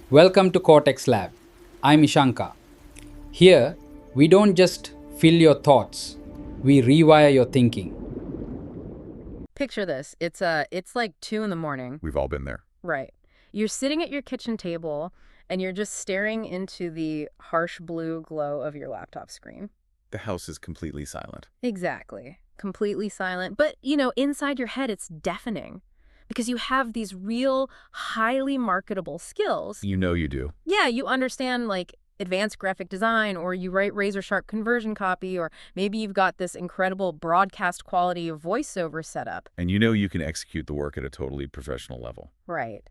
Welcome to Cortex Lab. I'm Ishanka. Here, we don't just fill your thoughts, we rewire your thinking. Picture this. It's like 2 in the morning. We've all been there. Right. You're sitting at your kitchen table and you're just staring into the harsh blue glow of your laptop screen. The house is completely silent. Exactly. Completely silent. But, inside your head, it's deafening because you have these real, highly marketable skills. You know you do. Yeah, you understand like advanced graphic design, or you write razor-sharp conversion copy, or maybe you've got this incredible broadcast quality of voiceover setup. And you know you can execute the work at a totally professional level. Right.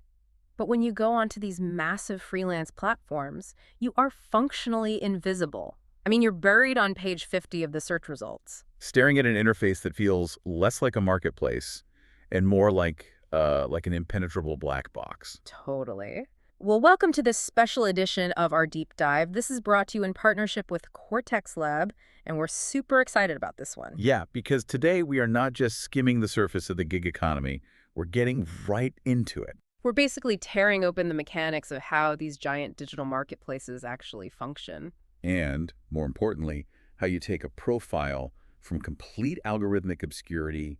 But when you go onto these massive freelance platforms, you are functionally invisible. I mean, you're buried on page 50 of the search results. Staring at an interface that feels less like a marketplace and more like an impenetrable black box. Totally. Well, welcome to this special edition of our deep dive. This is brought to you in partnership with Cortex Lab, and we're super excited about this one. Yeah, because today we are not just skimming the surface of the gig economy, we're getting right into it. We're basically tearing open the mechanics of how these giant digital marketplaces actually function. And, more importantly, how you take a profile from complete algorithmic obscurity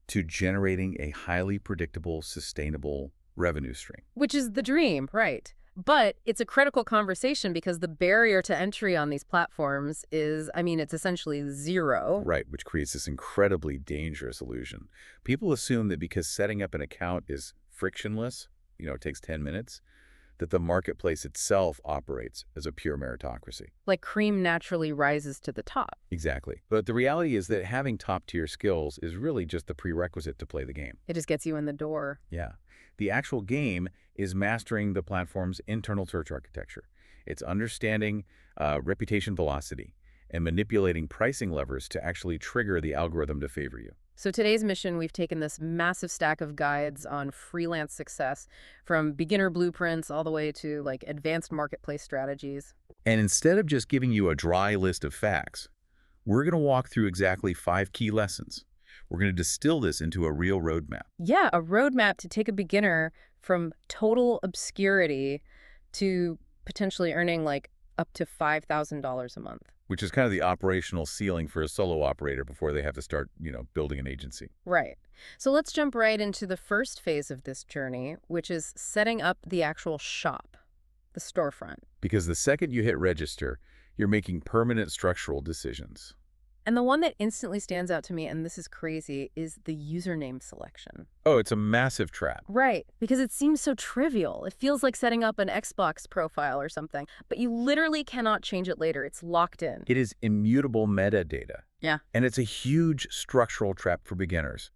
to generating a highly predictable, sustainable revenue stream. Which is the dream, right? But it's a critical conversation because the barrier to entry on these platforms is, it's essentially zero. Right, which creates this incredibly dangerous illusion. People assume that because setting up an account is frictionless, it takes 10 minutes, that the marketplace itself operates as a pure meritocracy. Like cream naturally rises to the top. Exactly. But the reality is that having top-tier skills is really just the prerequisite to play the game. It just gets you in the door. Yeah. The actual game is mastering the platform's internal search architecture. It's understanding reputation velocity and manipulating pricing levers to actually trigger the algorithm to favor you. So today's mission, we've taken this massive stack of guides on freelance success, from beginner blueprints all the way to like advanced marketplace strategies. And instead of just giving you a dry list of facts, we're going to walk through exactly 5 key lessons. We're going to distill this into a real roadmap. Yeah, a roadmap to take a beginner from total obscurity to potentially earning like up to $5,000 a month. Which is kind of the operational ceiling for a solo operator before they have to start, building an agency. Right. So let's jump right into the first phase of this journey, which is setting up the actual shop, the storefront. Because the second you hit register, you're making permanent structural decisions. And the one that instantly stands out to me, and this is crazy, is the username selection. Oh, it's a massive trap. Right, because it seems so trivial. It feels like setting up an Xbox profile or something, but you literally cannot change it later. It's locked in. It is immutable metadata. Yeah. And it's a huge structural trap for beginners.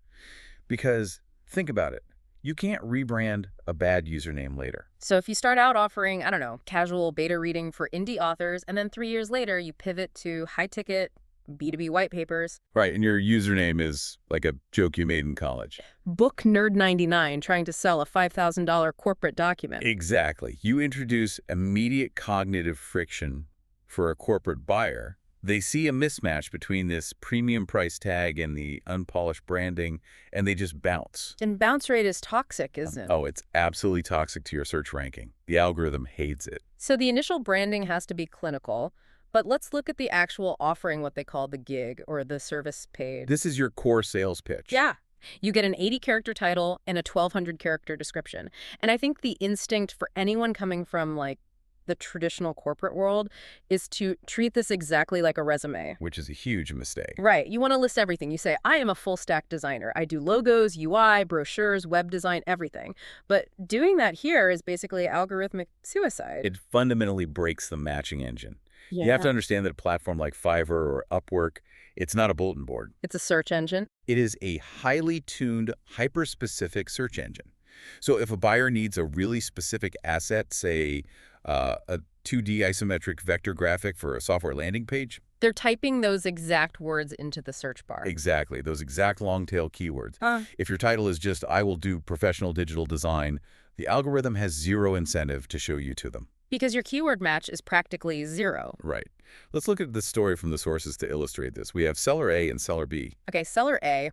Because, think about it, you can't rebrand a bad username later. So if you start out offering, casual beta reading for indie authors, and then 3 years later you pivot to high-ticket B2B white papers. Right, and your username is like a joke you made in college. Book Nerd 99 trying to sell a $5,000 corporate document. Exactly. You introduce immediate cognitive friction for a corporate buyer. They see a mismatch between this premium price tag and the unpolished branding, and they just bounce. And bounce rate is toxic, isn't it? Oh, it's absolutely toxic to your search ranking. The algorithm hates it. So the initial branding has to be clinical. But let's look at the actual offering, what they call the gig or the service page. This is your core sales pitch. Yeah. You get an 80-character title and a 1,200-character description. And I think the instinct for anyone coming from like the traditional corporate world is to treat this exactly like a resume. Which is a huge mistake. Right. You want to list everything. You say, I am a full-stack designer. I do logos, UI, brochures, web design, everything. But doing that here is basically algorithmic suicide. It fundamentally breaks the matching engine. Yeah. You have to understand that a platform like Fiverr or Upwork, it's not a bulletin board. It's a search engine. It is a highly tuned, hyper-specific search engine. So if a buyer needs a really specific asset, say a 2D isometric vector graphic for a software landing page. They're typing those exact words into the search bar. Exactly, those exact long-tail keywords. If your title is just, I will do professional digital design, the algorithm has zero incentive to show you to them. Because your keyword match is practically zero. Right. Let's look at the story from the sources to illustrate this. We have seller A and seller B. Okay, seller A.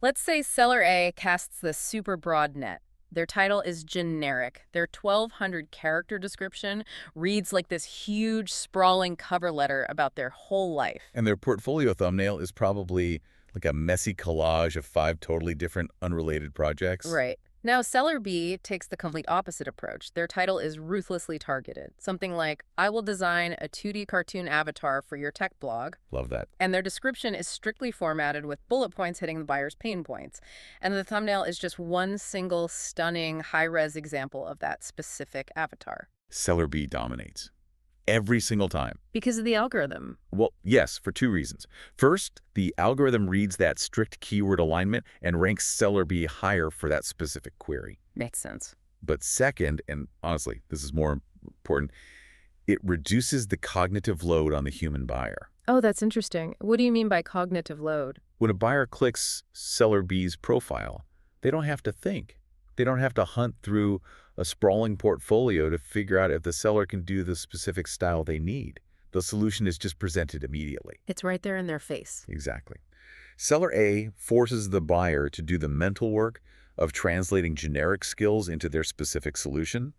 Let's say seller A casts this super broad net. Their title is generic. Their 1,200 character description reads like this huge, sprawling cover letter about their whole life. And their portfolio thumbnail is probably like a messy collage of 5 totally different, unrelated projects. Right. Now, Seller B takes the complete opposite approach. Their title is ruthlessly targeted. Something like, I will design a 2D cartoon avatar for your tech blog. Love that. And their description is strictly formatted with bullet points hitting the buyer's pain points. And the thumbnail is just one single stunning high-res example of that specific avatar. Seller B dominates. Every single time. Because of the algorithm. Well, yes, for 2 reasons. First, the algorithm reads that strict keyword alignment and ranks Seller B higher for that specific query. Makes sense. But second, and honestly, this is more important, it reduces the cognitive load on the human buyer. Oh, that's interesting. What do you mean by cognitive load? When a buyer clicks Seller B's profile, they don't have to think. They don't have to hunt through a sprawling portfolio to figure out if the seller can do the specific style they need. The solution is just presented immediately. It's right there in their face. Exactly. Seller A forces the buyer to do the mental work of translating generic skills into their specific solution,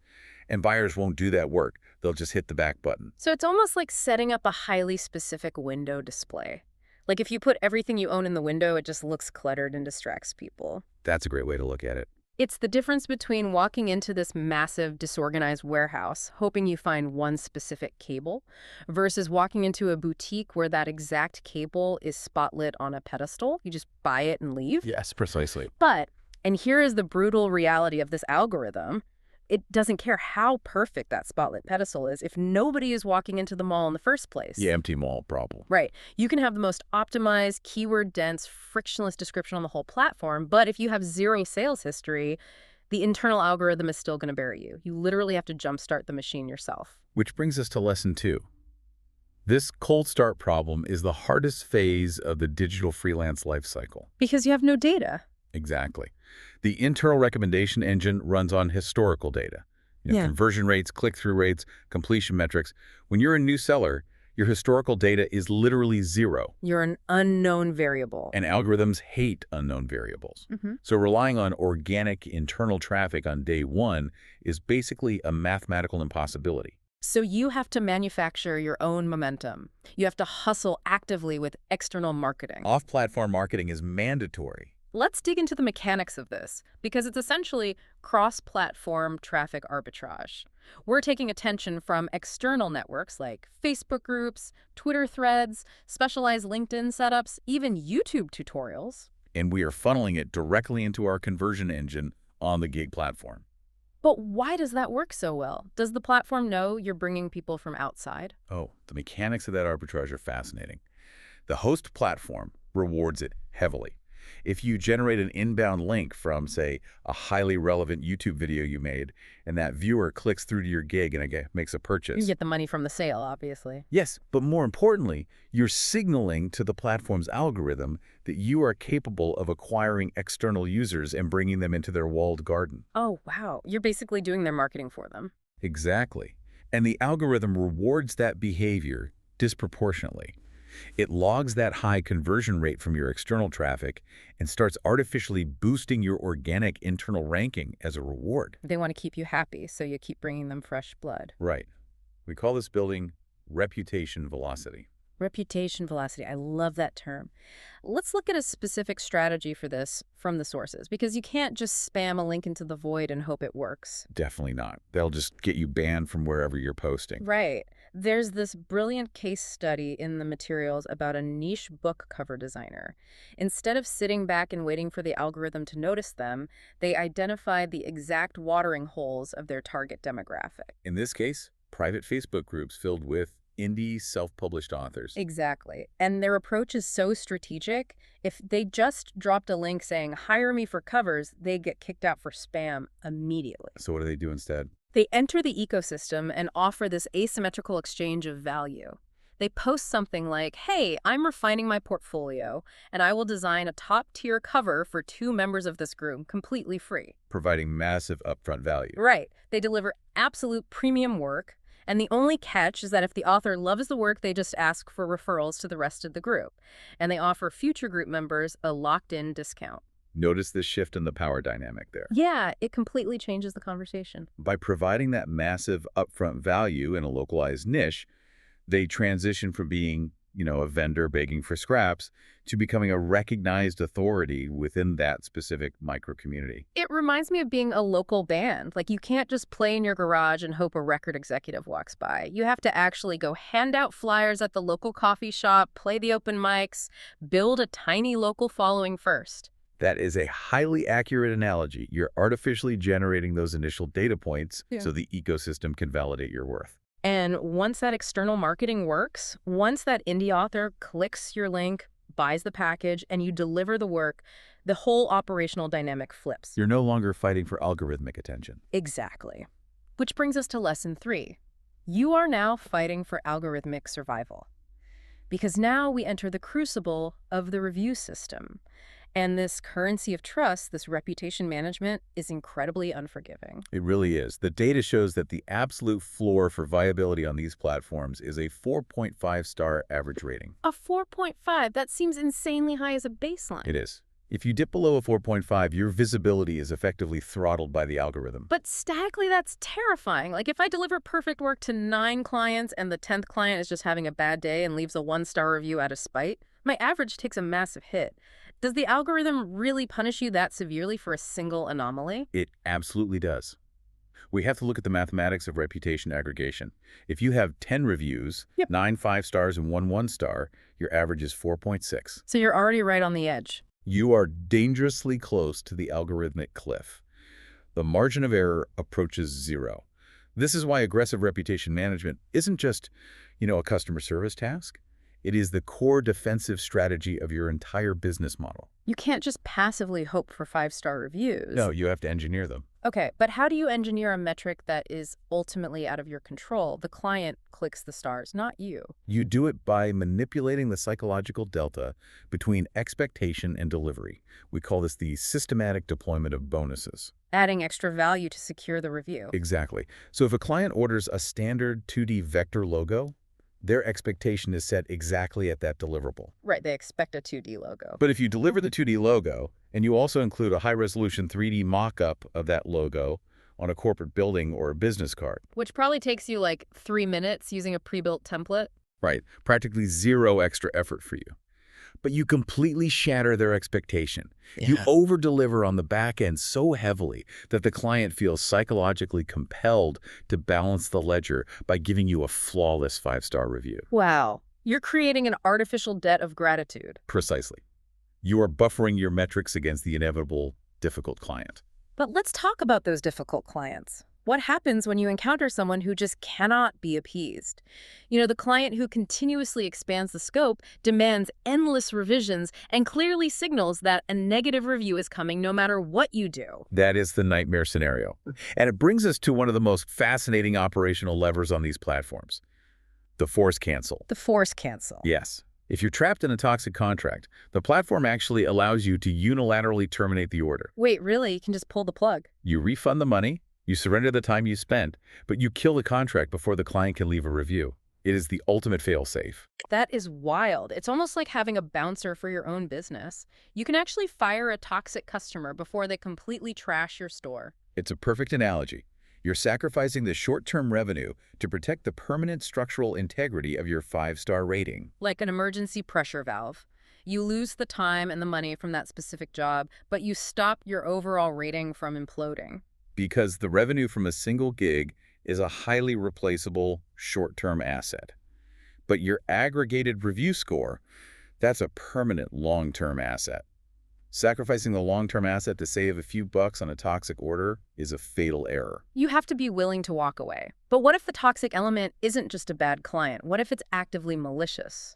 and buyers won't do that work. They'll just hit the back button. So it's almost like setting up a highly specific window display. Like if you put everything you own in the window, it just looks cluttered and distracts people. That's a great way to look at it. It's the difference between walking into this massive, disorganized warehouse, hoping you find one specific cable, versus walking into a boutique where that exact cable is spotlit on a pedestal. You just buy it and leave. Yes, precisely. But, and here is the brutal reality of this algorithm, it doesn't care how perfect that spotlit pedestal is if nobody is walking into the mall in the first place. The empty mall problem. Right. You can have the most optimized, keyword-dense, frictionless description on the whole platform, but if you have zero sales history, the internal algorithm is still going to bury you. You literally have to jumpstart the machine yourself. Which brings us to lesson 2. This cold start problem is the hardest phase of the digital freelance lifecycle. Because you have no data. Exactly. The internal recommendation engine runs on historical data. Conversion rates, click-through rates, completion metrics. When you're a new seller, your historical data is literally 0. You're an unknown variable. And algorithms hate unknown variables. So relying on organic internal traffic on day 1 is basically a mathematical impossibility. So you have to manufacture your own momentum. You have to hustle actively with external marketing. Off-platform marketing is mandatory. Let's dig into the mechanics of this, because it's essentially cross-platform traffic arbitrage. We're taking attention from external networks like Facebook groups, Twitter threads, specialized LinkedIn setups, even YouTube tutorials. And we are funneling it directly into our conversion engine on the gig platform. But why does that work so well? Does the platform know you're bringing people from outside? Oh, the mechanics of that arbitrage are fascinating. The host platform rewards it heavily. If you generate an inbound link from, say, a highly relevant YouTube video you made, and that viewer clicks through to your gig and makes a purchase. You get the money from the sale, obviously. Yes, but more importantly, you're signaling to the platform's algorithm that you are capable of acquiring external users and bringing them into their walled garden. Oh, wow. You're basically doing their marketing for them. Exactly. And the algorithm rewards that behavior disproportionately. It logs that high conversion rate from your external traffic and starts artificially boosting your organic internal ranking as a reward. They want to keep you happy, so you keep bringing them fresh blood. Right. We call this building reputation velocity. Reputation velocity. I love that term. Let's look at a specific strategy for this from the sources, because you can't just spam a link into the void and hope it works. Definitely not. They'll just get you banned from wherever you're posting. Right. There's this brilliant case study in the materials about a niche book cover designer. Instead of sitting back and waiting for the algorithm to notice them, they identified the exact watering holes of their target demographic. In this case, private Facebook groups filled with indie self-published authors. Exactly. And their approach is so strategic. If they just dropped a link saying, hire me for covers, they get kicked out for spam immediately. So what do they do instead? They enter the ecosystem and offer this asymmetrical exchange of value. They post something like, hey, I'm refining my portfolio, and I will design a top-tier cover for 2 members of this group completely free. Providing massive upfront value. Right. They deliver absolute premium work, and the only catch is that if the author loves the work, they just ask for referrals to the rest of the group. And they offer future group members a locked-in discount. Notice this shift in the power dynamic there. Yeah, it completely changes the conversation. By providing that massive upfront value in a localized niche, they transition from being, a vendor begging for scraps to becoming a recognized authority within that specific micro community. It reminds me of being a local band. Like, you can't just play in your garage and hope a record executive walks by. You have to actually go hand out flyers at the local coffee shop, play the open mics, build a tiny local following first. That is a highly accurate analogy. You're artificially generating those initial data points so the ecosystem can validate your worth. And once that external marketing works, once that indie author clicks your link, buys the package, and you deliver the work, the whole operational dynamic flips. You're no longer fighting for algorithmic attention. Exactly. Which brings us to lesson 3. You are now fighting for algorithmic survival. Because now we enter the crucible of the review system. And this currency of trust, this reputation management, is incredibly unforgiving. It really is. The data shows that the absolute floor for viability on these platforms is a 4.5-star average rating. A 4.5? That seems insanely high as a baseline. It is. If you dip below a 4.5, your visibility is effectively throttled by the algorithm. But statically, that's terrifying. Like, if I deliver perfect work to 9 clients and the 10th client is just having a bad day and leaves a 1-star review out of spite, my average takes a massive hit. Does the algorithm really punish you that severely for a single anomaly? It absolutely does. We have to look at the mathematics of reputation aggregation. If you have 10 reviews, 9 5-stars and 1 1-star, your average is 4.6. So you're already right on the edge. You are dangerously close to the algorithmic cliff. The margin of error approaches 0. This is why aggressive reputation management isn't just, a customer service task. It is the core defensive strategy of your entire business model. You can't just passively hope for 5-star reviews. No, you have to engineer them. Okay, but how do you engineer a metric that is ultimately out of your control? The client clicks the stars, not you. You do it by manipulating the psychological delta between expectation and delivery. We call this the systematic deployment of bonuses. Adding extra value to secure the review. Exactly. So if a client orders a standard 2D vector logo, their expectation is set exactly at that deliverable. Right, they expect a 2D logo. But if you deliver the 2D logo, and you also include a high-resolution 3D mock-up of that logo on a corporate building or a business card. Which probably takes you like 3 minutes using a pre-built template. Right, practically 0 extra effort for you. But you completely shatter their expectation. You over-deliver on the back end so heavily that the client feels psychologically compelled to balance the ledger by giving you a flawless 5-star review. Wow. You're creating an artificial debt of gratitude. Precisely. You are buffering your metrics against the inevitable difficult client. But let's talk about those difficult clients. What happens when you encounter someone who just cannot be appeased? The client who continuously expands the scope, demands endless revisions, and clearly signals that a negative review is coming no matter what you do. That is the nightmare scenario. And it brings us to one of the most fascinating operational levers on these platforms, the force cancel. The force cancel. Yes. If you're trapped in a toxic contract, the platform actually allows you to unilaterally terminate the order. Wait, really? You can just pull the plug? You refund the money, you surrender the time you spent, but you kill the contract before the client can leave a review. It is the ultimate fail-safe. That is wild. It's almost like having a bouncer for your own business. You can actually fire a toxic customer before they completely trash your store. It's a perfect analogy. You're sacrificing the short-term revenue to protect the permanent structural integrity of your 5-star rating. Like an emergency pressure valve. You lose the time and the money from that specific job, but you stop your overall rating from imploding. Because the revenue from a single gig is a highly replaceable short-term asset. But your aggregated review score, that's a permanent long-term asset. Sacrificing the long-term asset to save a few bucks on a toxic order is a fatal error. You have to be willing to walk away. But what if the toxic element isn't just a bad client? What if it's actively malicious?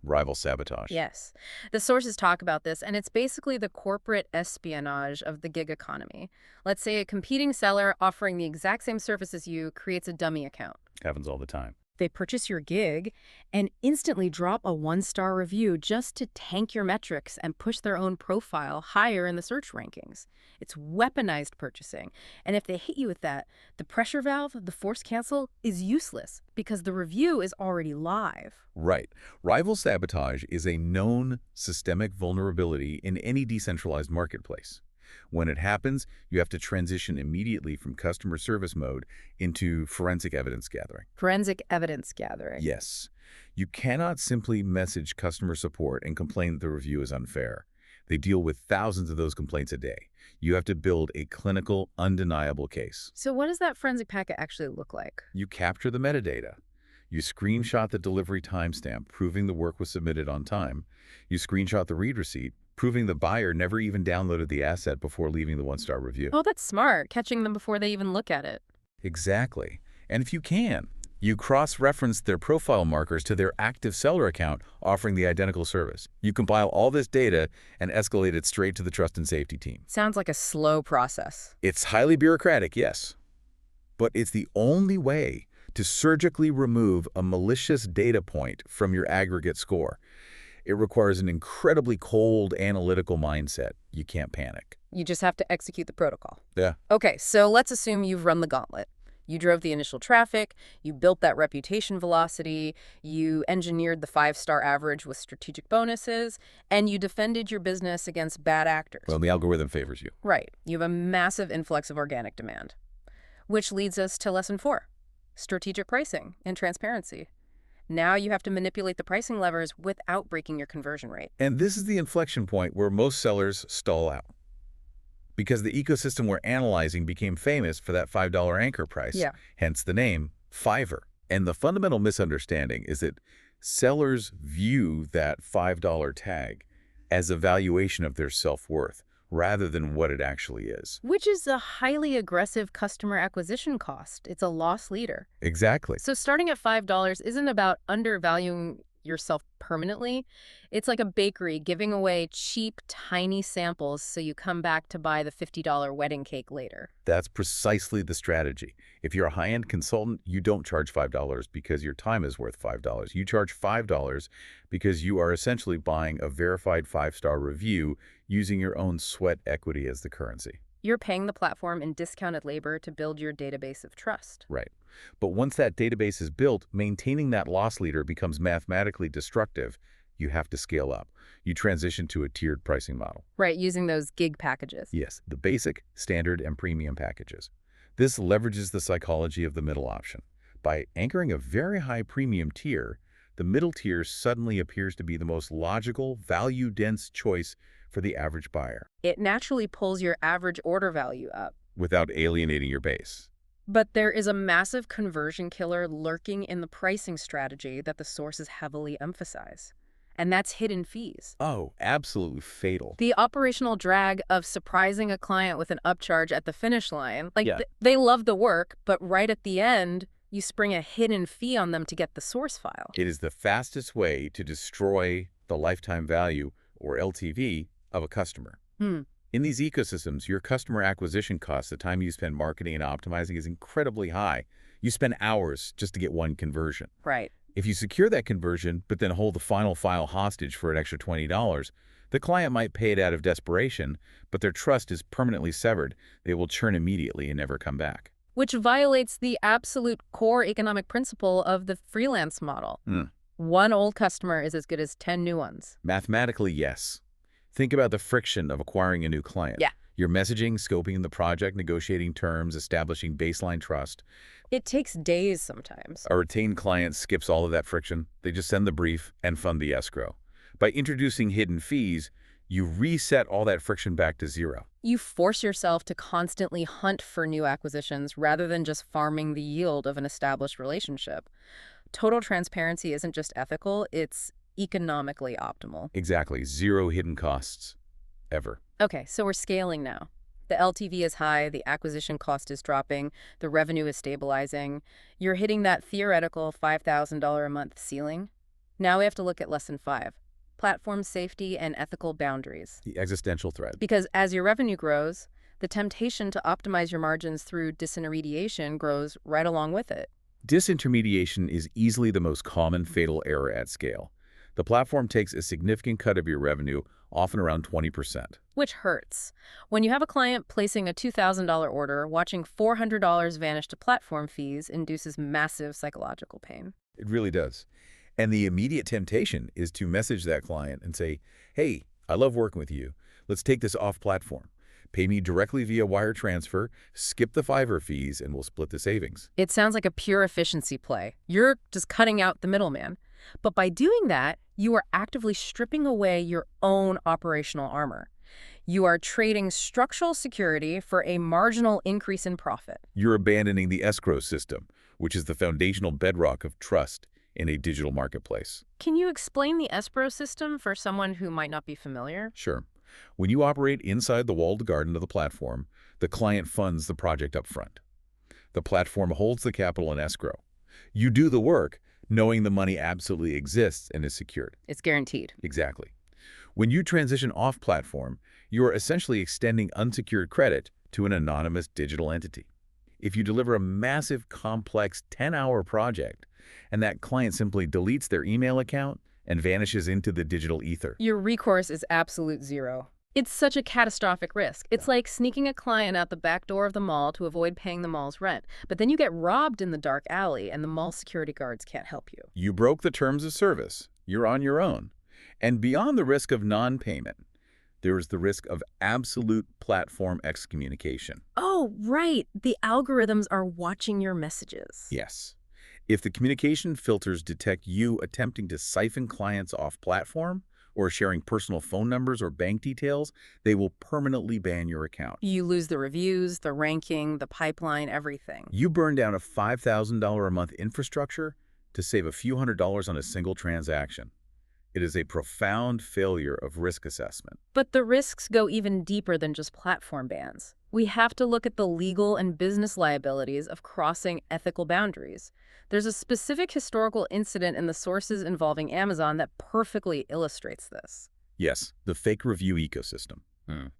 Rival sabotage. Yes. The sources talk about this, and it's basically the corporate espionage of the gig economy. Let's say a competing seller offering the exact same service as you creates a dummy account. Happens all the time. They purchase your gig and instantly drop a 1-star review just to tank your metrics and push their own profile higher in the search rankings. It's weaponized purchasing. And if they hit you with that, the pressure valve, the force cancel, is useless because the review is already live. Right. Rival sabotage is a known systemic vulnerability in any decentralized marketplace. When it happens, you have to transition immediately from customer service mode into forensic evidence gathering. Forensic evidence gathering. Yes. You cannot simply message customer support and complain that the review is unfair. They deal with thousands of those complaints a day. You have to build a clinical, undeniable case. So what does that forensic packet actually look like? You capture the metadata. You screenshot the delivery timestamp, proving the work was submitted on time. You screenshot the read receipt, proving the buyer never even downloaded the asset before leaving the 1-star review. Oh, that's smart, catching them before they even look at it. Exactly. And if you can, you cross-reference their profile markers to their active seller account offering the identical service. You compile all this data and escalate it straight to the trust and safety team. Sounds like a slow process. It's highly bureaucratic, yes. But it's the only way to surgically remove a malicious data point from your aggregate score. It requires an incredibly cold, analytical mindset. You can't panic. You just have to execute the protocol. Yeah. Okay, so let's assume you've run the gauntlet. You drove the initial traffic, you built that reputation velocity, you engineered the 5-star average with strategic bonuses, and you defended your business against bad actors. Well, the algorithm favors you. Right. You have a massive influx of organic demand. Which leads us to lesson 4, strategic pricing and transparency. Now you have to manipulate the pricing levers without breaking your conversion rate. And this is the inflection point where most sellers stall out. Because the ecosystem we're analyzing became famous for that $5 anchor price, hence the name Fiverr. And the fundamental misunderstanding is that sellers view that $5 tag as a valuation of their self-worth rather than what it actually is. Which is a highly aggressive customer acquisition cost. It's a loss leader. Exactly. So starting at $5 isn't about undervaluing yourself permanently. It's like a bakery giving away cheap, tiny samples so you come back to buy the $50 wedding cake later. That's precisely the strategy. If you're a high-end consultant, you don't charge $5 because your time is worth $5. You charge $5 because you are essentially buying a verified 5-star review using your own sweat equity as the currency. You're paying the platform in discounted labor to build your database of trust. Right. But once that database is built, maintaining that loss leader becomes mathematically destructive. You have to scale up. You transition to a tiered pricing model. Right, using those gig packages. Yes, the basic, standard, and premium packages. This leverages the psychology of the middle option. By anchoring a very high premium tier, the middle tier suddenly appears to be the most logical, value-dense choice for the average buyer. It naturally pulls your average order value up. Without alienating your base. But there is a massive conversion killer lurking in the pricing strategy that the sources heavily emphasize. And that's hidden fees. Oh, absolutely fatal. The operational drag of surprising a client with an upcharge at the finish line. They love the work, but right at the end, you spring a hidden fee on them to get the source file. It is the fastest way to destroy the lifetime value, or LTV, of a customer. In these ecosystems, your customer acquisition cost, the time you spend marketing and optimizing, is incredibly high. You spend hours just to get one conversion. Right. If you secure that conversion, but then hold the final file hostage for an extra $20, the client might pay it out of desperation, but their trust is permanently severed. They will churn immediately and never come back. Which violates the absolute core economic principle of the freelance model. One old customer is as good as 10 new ones. Mathematically, yes. Think about the friction of acquiring a new client. Yeah. Your messaging, scoping the project, negotiating terms, establishing baseline trust. It takes days sometimes. A retained client skips all of that friction. They just send the brief and fund the escrow. By introducing hidden fees, you reset all that friction back to zero. You force yourself to constantly hunt for new acquisitions rather than just farming the yield of an established relationship. Total transparency isn't just ethical, it's economically optimal. Exactly. Zero hidden costs. Ever. Okay, so we're scaling now. The LTV is high, the acquisition cost is dropping, the revenue is stabilizing. You're hitting that theoretical $5,000 a month ceiling. Now we have to look at lesson 5, platform safety and ethical boundaries. The existential threat. Because as your revenue grows, the temptation to optimize your margins through disintermediation grows right along with it. Disintermediation is easily the most common fatal error at scale. The platform takes a significant cut of your revenue, often around 20%. Which hurts. When you have a client placing a $2,000 order, watching $400 vanish to platform fees induces massive psychological pain. It really does. And the immediate temptation is to message that client and say, hey, I love working with you. Let's take this off platform. Pay me directly via wire transfer, skip the Fiverr fees, and we'll split the savings. It sounds like a pure efficiency play. You're just cutting out the middleman. But by doing that, you are actively stripping away your own operational armor. You are trading structural security for a marginal increase in profit. You're abandoning the escrow system, which is the foundational bedrock of trust in a digital marketplace. Can you explain the escrow system for someone who might not be familiar? Sure. When you operate inside the walled garden of the platform, the client funds the project up front. The platform holds the capital in escrow. You do the work, knowing the money absolutely exists and is secured. It's guaranteed. Exactly. When you transition off-platform, you are essentially extending unsecured credit to an anonymous digital entity. If you deliver a massive, complex 10-hour project, and that client simply deletes their email account and vanishes into the digital ether. Your recourse is absolute zero. It's such a catastrophic risk. It's like sneaking a client out the back door of the mall to avoid paying the mall's rent. But then you get robbed in the dark alley and the mall security guards can't help you. You broke the terms of service. You're on your own. And beyond the risk of non-payment, there is the risk of absolute platform excommunication. Oh, right. The algorithms are watching your messages. Yes. If the communication filters detect you attempting to siphon clients off platform or sharing personal phone numbers or bank details, they will permanently ban your account. You lose the reviews, the ranking, the pipeline, everything. You burn down a $5,000 a month infrastructure to save a few $100s on a single transaction. It is a profound failure of risk assessment. But the risks go even deeper than just platform bans. We have to look at the legal and business liabilities of crossing ethical boundaries. There's a specific historical incident in the sources involving Amazon that perfectly illustrates this. Yes, the fake review ecosystem.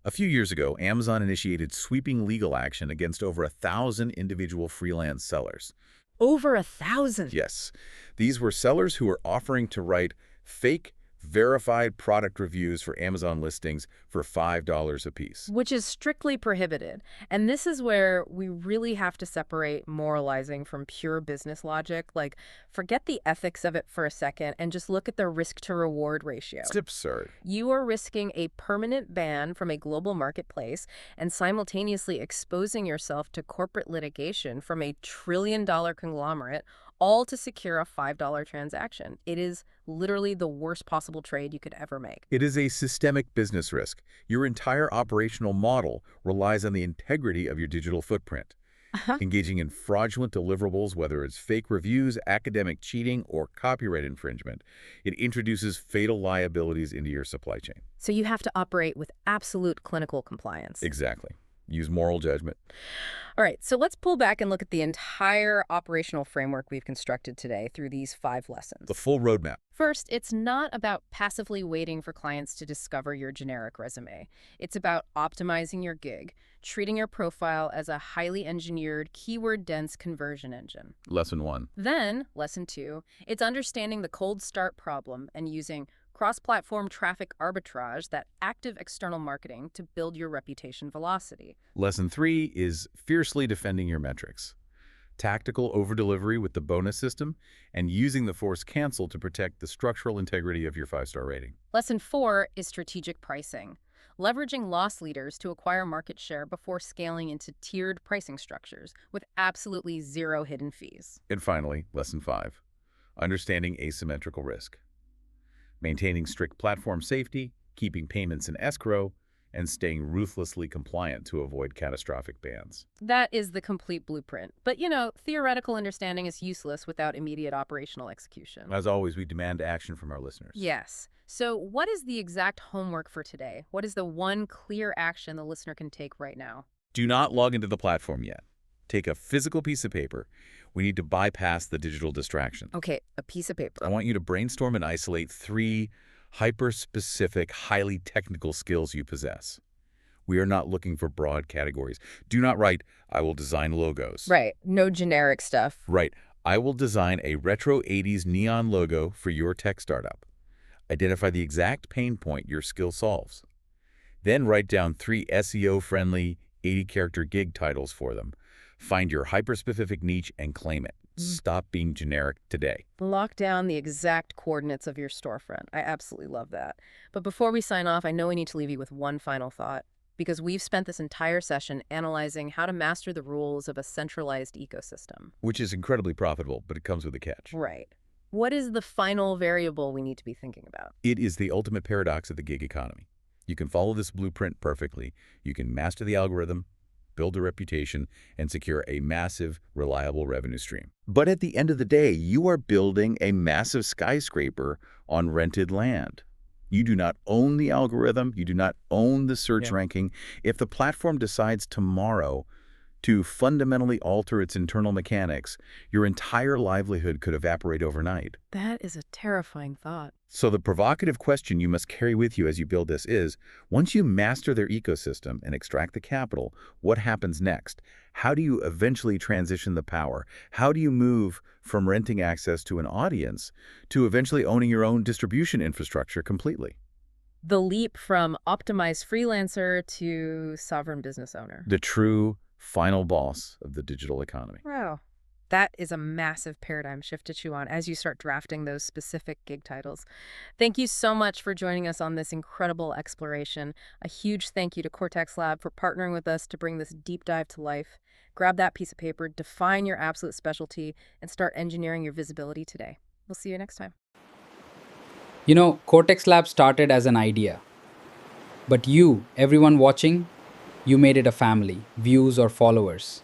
A few years ago, Amazon initiated sweeping legal action against over 1,000 individual freelance sellers. Over 1,000? Yes. These were sellers who were offering to write fake, verified product reviews for Amazon listings for $5 apiece. Which is strictly prohibited. And this is where we really have to separate moralizing from pure business logic. Like, forget the ethics of it for a second and just look at the risk-to-reward ratio. It's absurd. You are risking a permanent ban from a global marketplace and simultaneously exposing yourself to corporate litigation from a trillion-dollar conglomerate, all to secure a $5 transaction. It is literally the worst possible trade you could ever make. It is a systemic business risk. Your entire operational model relies on the integrity of your digital footprint. Engaging in fraudulent deliverables, whether it's fake reviews, academic cheating, or copyright infringement, it introduces fatal liabilities into your supply chain. So you have to operate with absolute clinical compliance. Exactly. Use moral judgment. All right, so let's pull back and look at the entire operational framework we've constructed today through these 5 lessons. The full roadmap. First, it's not about passively waiting for clients to discover your generic resume. It's about optimizing your gig, treating your profile as a highly engineered, keyword-dense conversion engine. Lesson 1. Then, lesson 2, it's understanding the cold start problem and using cross-platform traffic arbitrage, that active external marketing, to build your reputation velocity. Lesson 3 is fiercely defending your metrics. Tactical over-delivery with the bonus system, and using the force cancel to protect the structural integrity of your 5-star rating. Lesson 4 is strategic pricing, leveraging loss leaders to acquire market share before scaling into tiered pricing structures with absolutely zero hidden fees. And finally, lesson 5, understanding asymmetrical risk. Maintaining strict platform safety, keeping payments in escrow, and staying ruthlessly compliant to avoid catastrophic bans. That is the complete blueprint. But, theoretical understanding is useless without immediate operational execution. As always, we demand action from our listeners. Yes. So what is the exact homework for today? What is the one clear action the listener can take right now? Do not log into the platform yet. Take a physical piece of paper. We need to bypass the digital distractions. Okay, a piece of paper. I want you to brainstorm and isolate 3 hyper-specific, highly technical skills you possess. We are not looking for broad categories. Do not write, I will design logos. Right. No generic stuff. Right. I will design a retro 80s neon logo for your tech startup. Identify the exact pain point your skill solves. Then write down 3 SEO-friendly 80-character gig titles for them. Find your hyper-specific niche and claim it. Stop being generic today. Lock down the exact coordinates of your storefront. I absolutely love that. But before we sign off, I know we need to leave you with one final thought, because we've spent this entire session analyzing how to master the rules of a centralized ecosystem. Which is incredibly profitable, but it comes with a catch. Right. What is the final variable we need to be thinking about? It is the ultimate paradox of the gig economy. You can follow this blueprint perfectly. You can master the algorithm, build a reputation, and secure a massive, reliable revenue stream. But at the end of the day, you are building a massive skyscraper on rented land. You do not own the algorithm. You do not own the search ranking. If the platform decides tomorrow to fundamentally alter its internal mechanics, your entire livelihood could evaporate overnight. That is a terrifying thought. So the provocative question you must carry with you as you build this is, once you master their ecosystem and extract the capital, what happens next? How do you eventually transition the power? How do you move from renting access to an audience to eventually owning your own distribution infrastructure completely? The leap from optimized freelancer to sovereign business owner. The true final boss of the digital economy. Wow. That is a massive paradigm shift to chew on as you start drafting those specific gig titles. Thank you so much for joining us on this incredible exploration. A huge thank you to Cortex Lab for partnering with us to bring this deep dive to life. Grab that piece of paper, define your absolute specialty, and start engineering your visibility today. We'll see you next time. You know, Cortex Lab started as an idea. But you, everyone watching, you made it a family, views or followers.